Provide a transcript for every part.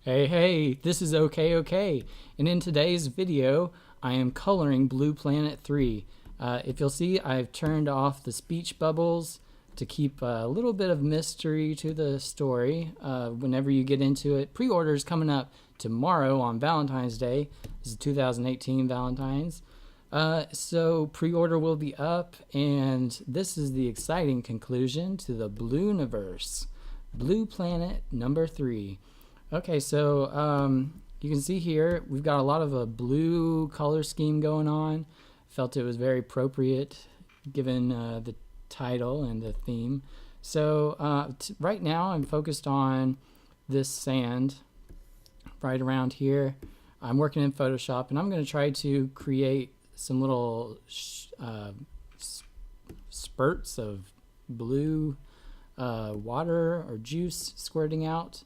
Hey, this is Okay, and in today's video, I am coloring Blue Planet 3. If you'll see, I've turned off the speech bubbles to keep a little bit of mystery to the story whenever you get into it. Pre-order's coming up tomorrow on Valentine's Day. This is 2018 Valentine's. So pre-order will be up, and this is the exciting conclusion to the Blueniverse. Blue Planet number 3. Okay, so you can see here we've got a lot of a blue color scheme going on. Felt it was very appropriate given the title and the theme. So right now I'm focused on this sand right around here. I'm working in Photoshop, and I'm going to try to create some little spurts of blue water or juice squirting out.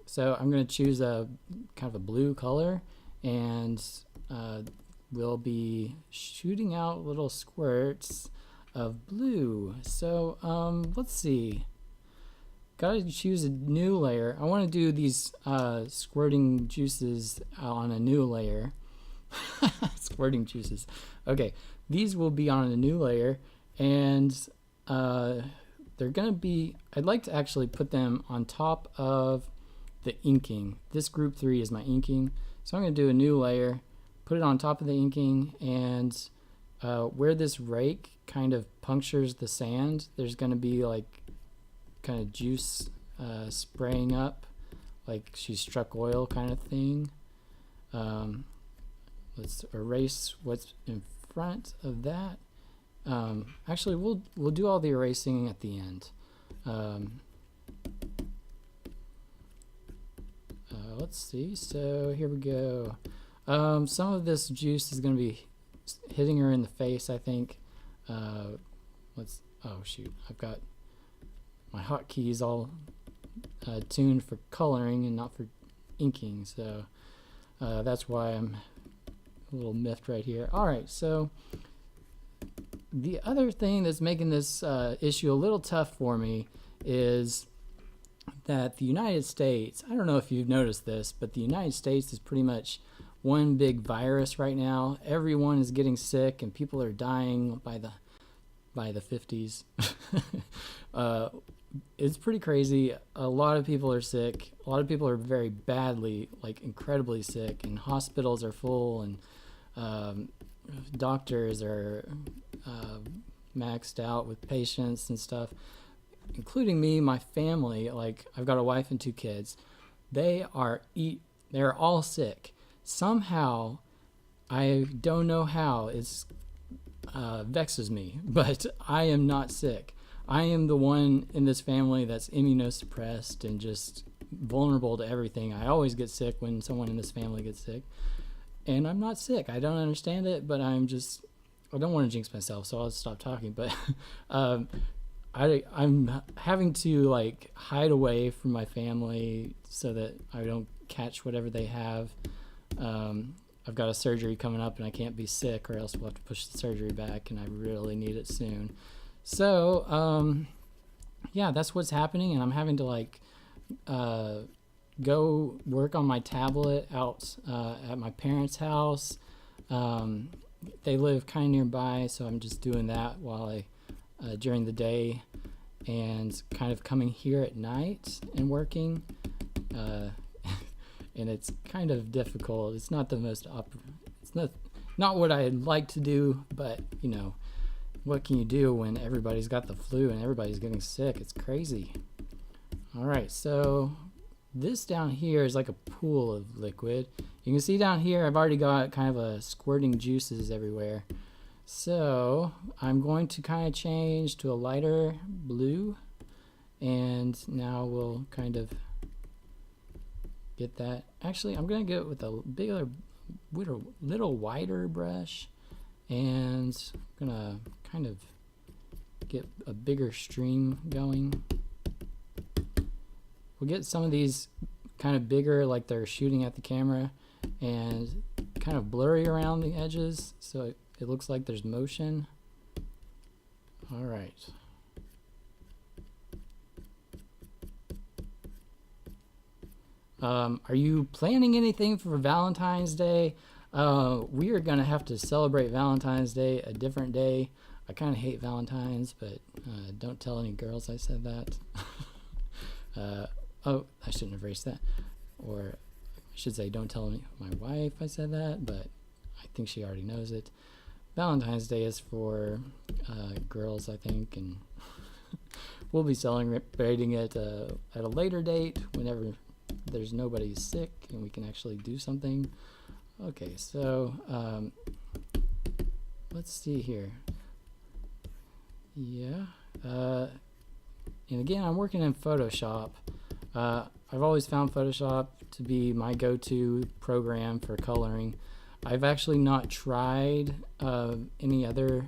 So I'm going to choose a kind of a blue color, and we'll be shooting out little squirts of blue. So let's see. Gotta choose a new layer. I want to do these squirting juices on a new layer. Squirting juices. Okay, these will be on a new layer, and they're gonna be, I'd like to actually put them on top of the inking. This group 3 is my inking, so I'm gonna do a new layer, put it on top of the inking, and where this rake kind of punctures the sand, there's gonna be like kind of juice spraying up, like she struck oil kind of thing. Let's erase what's in front of that. Actually, we'll do all the erasing at the end. Let's see. So here we go. Some of this juice is going to be hitting her in the face, I think. Oh shoot! I've got my hotkeys all tuned for coloring and not for inking, so that's why I'm a little miffed right here. All right, so the other thing that's making this issue a little tough for me is that the United States, I don't know if you've noticed this, but the United States is pretty much one big virus right now. Everyone is getting sick, and people are dying by the 50s. It's pretty crazy. A lot of people are sick. A lot of people are very badly, like incredibly sick, and hospitals are full, and doctors are maxed out with patients and stuff, including me, my family. Like, I've got a wife and 2 kids. They're all sick. Somehow, I don't know how, it's vexes me, but I am not sick. I am the one in this family that's immunosuppressed and just vulnerable to everything. I always get sick when someone in this family gets sick, and I'm not sick. I don't understand it, but I don't want to jinx myself, so I'll stop talking. But I'm having to like hide away from my family so that I don't catch whatever they have. I've got a surgery coming up, and I can't be sick, or else we'll have to push the surgery back, and I really need it soon. So yeah, that's what's happening, and I'm having to like go work on my tablet out at my parents' house. They live kind of nearby, so I'm just doing that while I during the day, and kind of coming here at night and working. And it's kind of difficult. It's not the most it's not what I'd like to do, but you know, what can you do when everybody's got the flu and everybody's getting sick? It's crazy. All right, so this down here is like a pool of liquid. You can see down here I've already got kind of a squirting juices everywhere. So I'm going to kind of change to a lighter blue, and now we'll kind of get that. Actually, I'm going to go with a bigger, little wider brush, and I'm going to kind of get a bigger stream going. We'll get some of these kind of bigger, like they're shooting at the camera, and kind of blurry around the edges, so it looks like there's motion. All right. Are you planning anything for Valentine's Day? We are going to have to celebrate Valentine's Day a different day. I kind of hate Valentine's, but don't tell any girls I said that. Oh, I shouldn't have erased that. Or I should say, don't tell my wife I said that, but I think she already knows it. Valentine's Day is for girls, I think, and we'll be celebrating it at a later date whenever there's nobody sick and we can actually do something. Okay, so let's see here. Yeah, and again, I'm working in Photoshop. I've always found Photoshop to be my go-to program for coloring. I've actually not tried any other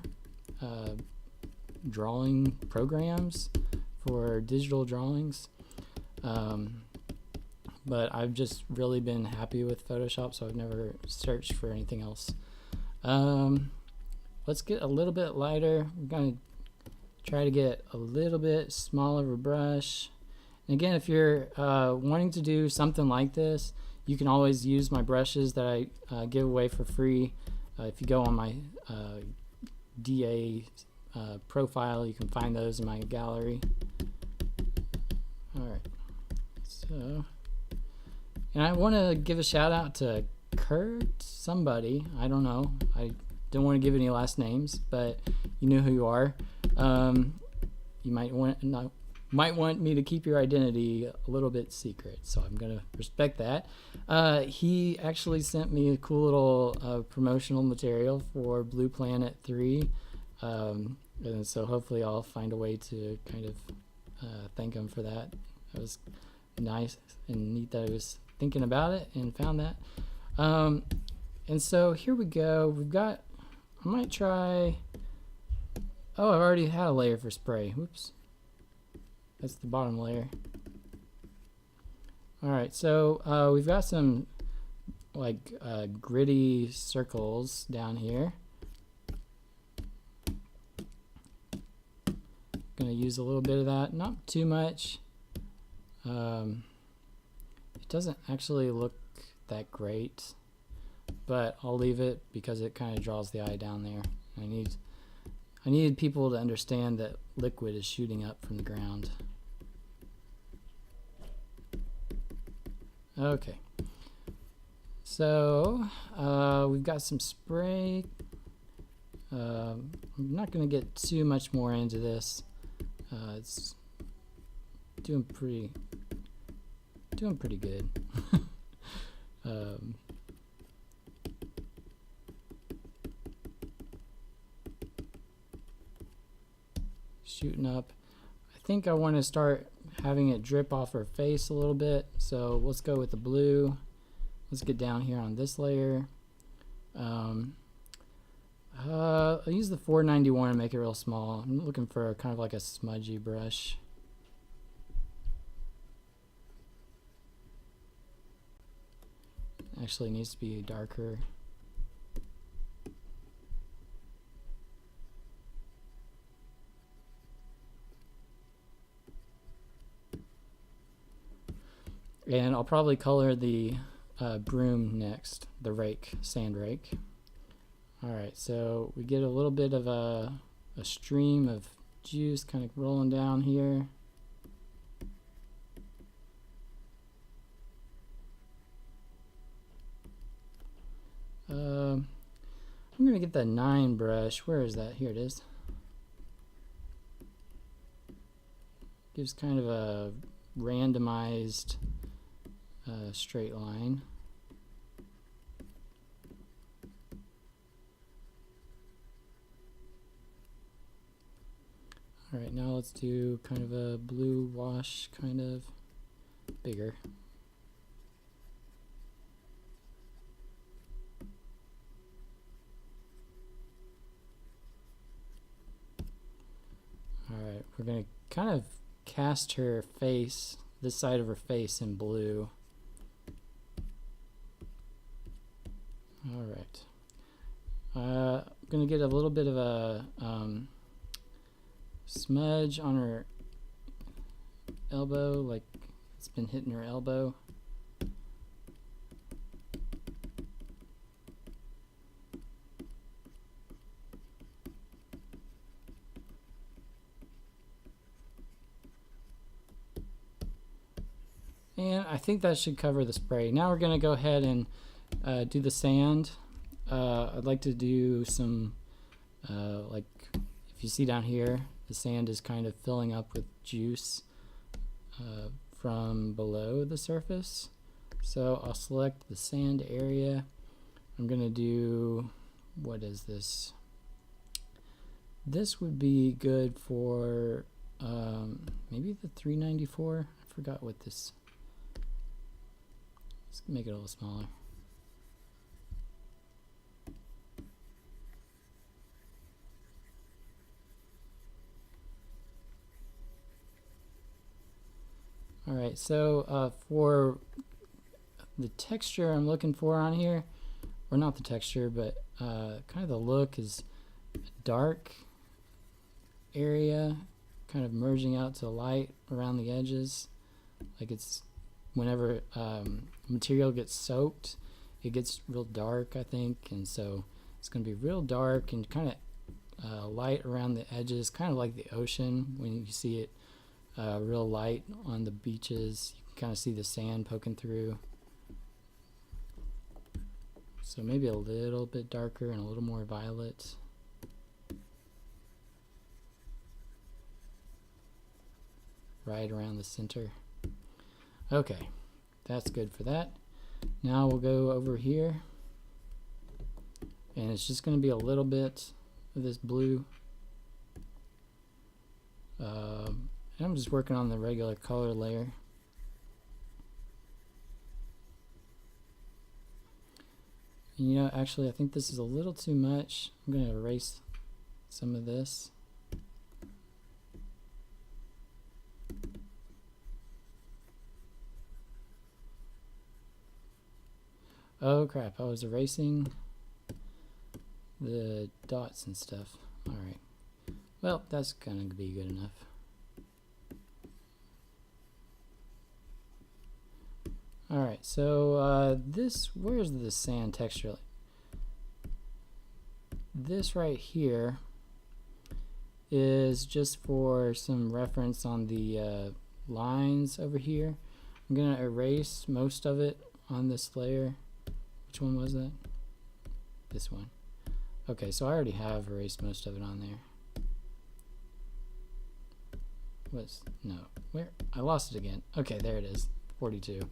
drawing programs for digital drawings, but I've just really been happy with Photoshop, so I've never searched for anything else. Let's get a little bit lighter. We're going to try to get a little bit smaller of a brush. And again, if you're wanting to do something like this, you can always use my brushes that I give away for free. If you go on my DA profile, you can find those in my gallery. Alright, so, and I want to give a shout out to Kurt, somebody, I don't know, I don't want to give any last names, but you know who you are. You might want me to keep your identity a little bit secret, so I'm gonna respect that. He actually sent me a cool little promotional material for Blue Planet 3, and so hopefully I'll find a way to kind of thank him for that. It was nice and neat that I was thinking about it and found that. And so here we go. We've got, I might try, oh, I've already had a layer for spray. Whoops. That's the bottom layer. Alright, so we've got some like gritty circles down here. Gonna use a little bit of that, not too much. It doesn't actually look that great, but I'll leave it because it kind of draws the eye down there. I needed people to understand that liquid is shooting up from the ground. Okay, so we've got some spray. I'm not going to get too much more into this. It's doing pretty good. Shooting up. I think I want to start having it drip off her face a little bit, so let's go with the blue. Let's get down here on this layer. I'll use the 491 and make it real small. I'm looking for kind of like a smudgy brush. Actually needs to be darker. And I'll probably color the broom next, the rake, sand rake. Alright, so we get a little bit of a stream of juice kind of rolling down here. I'm going to get the 9 brush. Where is that? Here it is. Gives kind of a randomized straight line. Alright, now let's do kind of a blue wash, kind of bigger. Alright, we're going to kind of cast her face, this side of her face, in blue. Alright. I'm going to get a little bit of a smudge on her elbow, like it's been hitting her elbow. And I think that should cover the spray. Now we're going to go ahead and do the sand. I'd like to do some, like if you see down here, the sand is kind of filling up with juice from below the surface. So I'll select the sand area. I'm going to do, what is this? This would be good for maybe the 394. I forgot what this. Let's make it a little smaller. Alright, so for the texture I'm looking for on here, or not the texture, but kind of the look is dark area, kind of merging out to light around the edges. Like it's whenever material gets soaked, it gets real dark, I think, and so it's going to be real dark and kind of light around the edges, kind of like the ocean when you see it real light on the beaches. You can kind of see the sand poking through. So maybe a little bit darker and a little more violet. Right around the center. Okay, that's good for that. Now we'll go over here, and it's just going to be a little bit of this blue. And I'm just working on the regular color layer. And you know, actually I think this is a little too much. I'm going to erase some of this. Oh crap, I was erasing the dots and stuff. Alright. Well, that's going to be good enough. Alright, so where's the sand texture? This right here is just for some reference on the lines over here. I'm going to erase most of it on this layer. Which one was that? This one. Okay, so I already have erased most of it on there. No, where? I lost it again. Okay, there it is. 42.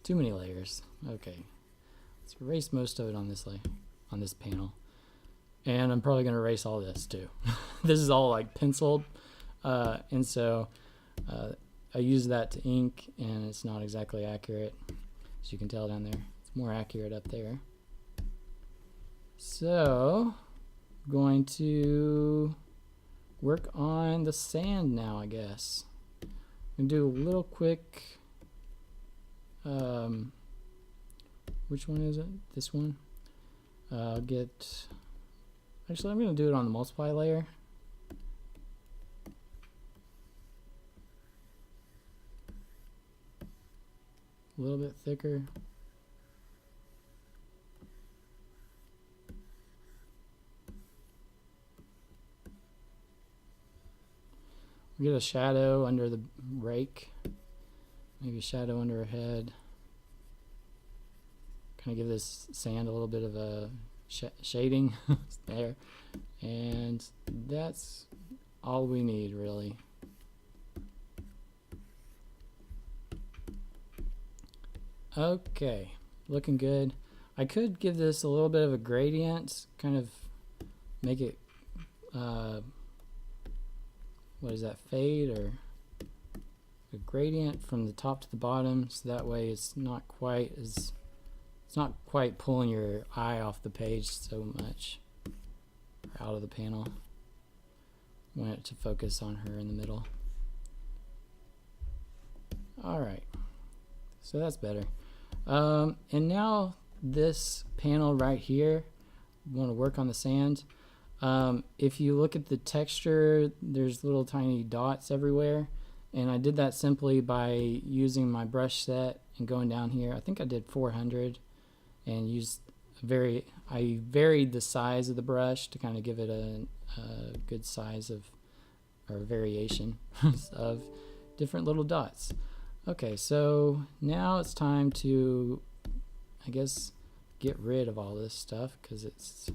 Too many layers. Okay, let's erase most of it on this layer, on this panel. And I'm probably going to erase all this too. This is all like penciled, and so I use that to ink, and it's not exactly accurate, as you can tell down there. It's more accurate up there. So I'm going to work on the sand now, I guess. I'm going to do a little quick, which one is it? This one? Actually I'm going to do it on the multiply layer. A little bit thicker. Get a shadow under the rake, maybe a shadow under her head. Kind of give this sand a little bit of a shading there, and that's all we need really. Okay, looking good. I could give this a little bit of a gradient, kind of make it what is that, fade, or a gradient from the top to the bottom, so that way it's not quite pulling your eye off the page so much, or out of the panel. I want it to focus on her in the middle. Alright, so that's better. And now this panel right here, we want to work on the sand. If you look at the texture, there's little tiny dots everywhere, and I did that simply by using my brush set and going down here. I think I did 400 and used I varied the size of the brush to kind of give it a good size of, or variation of different little dots. Okay, so now it's time to, I guess, get rid of all this stuff because it's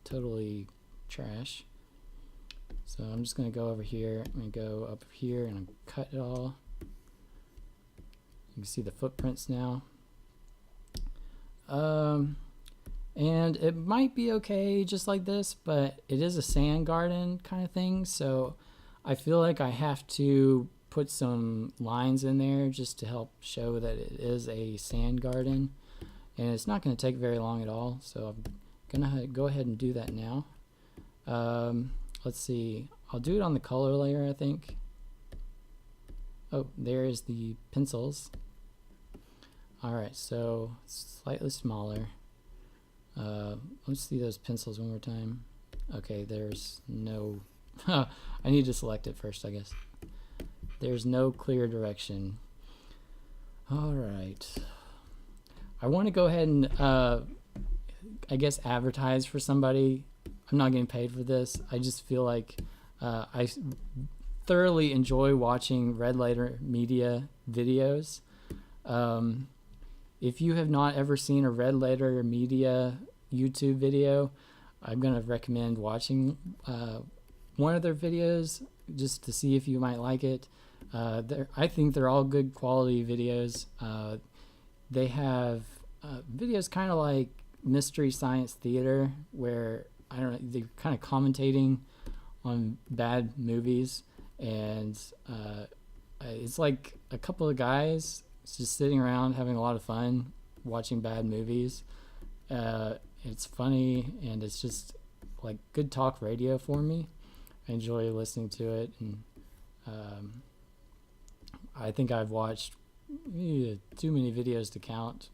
totally trash. So I'm just going to go over here. I'm going to go up here and cut it all. You can see the footprints now. And it might be okay just like this, but it is a sand garden kind of thing. So I feel like I have to put some lines in there just to help show that it is a sand garden. And it's not going to take very long at all. So I'm going to go ahead and do that now. Let's see. I'll do it on the color layer, I think. Oh, there's the pencils. Alright, so slightly smaller. Let's see those pencils one more time. Okay, there's no... I need to select it first, I guess. There's no clear direction. Alright. I want to go ahead and, I guess, advertise for somebody. I'm not getting paid for this. I just feel like I thoroughly enjoy watching Red Letter Media videos. If you have not ever seen a Red Letter Media YouTube video, I'm going to recommend watching one of their videos just to see if you might like it. I think they're all good quality videos. They have videos kind of like Mystery Science Theater, where I don't know, they're kind of commentating on bad movies, and it's like a couple of guys just sitting around having a lot of fun watching bad movies. It's funny, and it's just like good talk radio for me. I enjoy listening to it, and I think I've watched too many videos to count.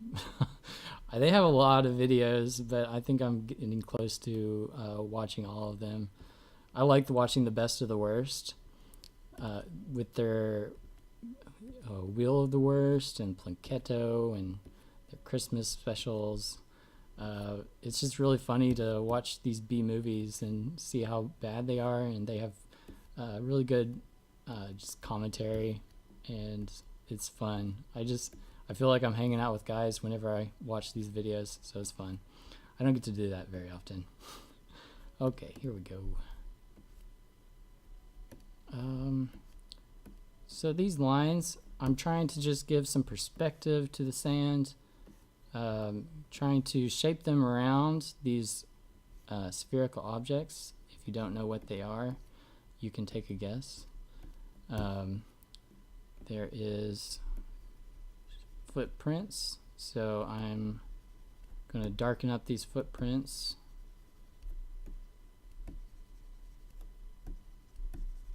They have a lot of videos, but I think I'm getting close to watching all of them. I liked watching the best of the worst with their Wheel of the Worst and Plunketto and their Christmas specials. It's just really funny to watch these B movies and see how bad they are, and they have really good just commentary, and it's fun. I feel like I'm hanging out with guys whenever I watch these videos, so it's fun. I don't get to do that very often. Okay, here we go. So these lines, I'm trying to just give some perspective to the sand, trying to shape them around these spherical objects. If you don't know what they are, you can take a guess. There is footprints, so I'm going to darken up these footprints,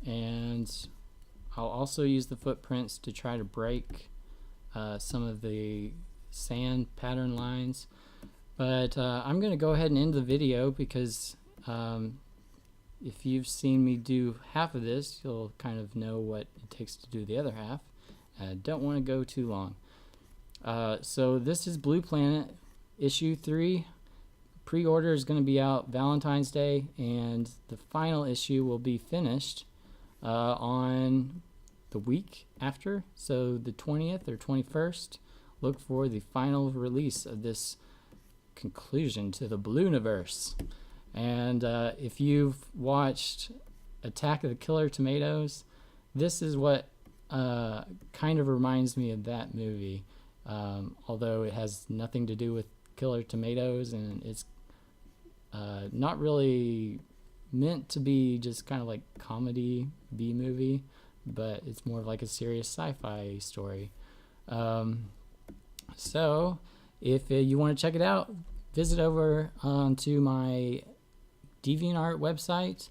and I'll also use the footprints to try to break some of the sand pattern lines. But I'm going to go ahead and end the video because if you've seen me do half of this, you'll kind of know what it takes to do the other half. I don't want to go too long. So this is Blue Planet issue 3. Pre-order is going to be out Valentine's Day, and the final issue will be finished on the week after, so the 20th or 21st. Look for the final release of this conclusion to the Ballooniverse. And if you've watched Attack of the Killer Tomatoes, this is what kind of reminds me of that movie, although it has nothing to do with killer tomatoes, and it's not really meant to be just kind of like comedy B movie, but it's more of like a serious sci-fi story. So if you want to check it out, visit over onto my DeviantArt website.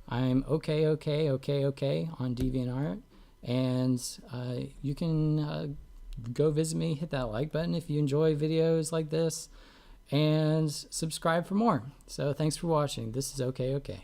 I'm Okayokayokok on DeviantArt, and you can go visit me, hit that like button if you enjoy videos like this, and subscribe for more. So thanks for watching. This is Okay.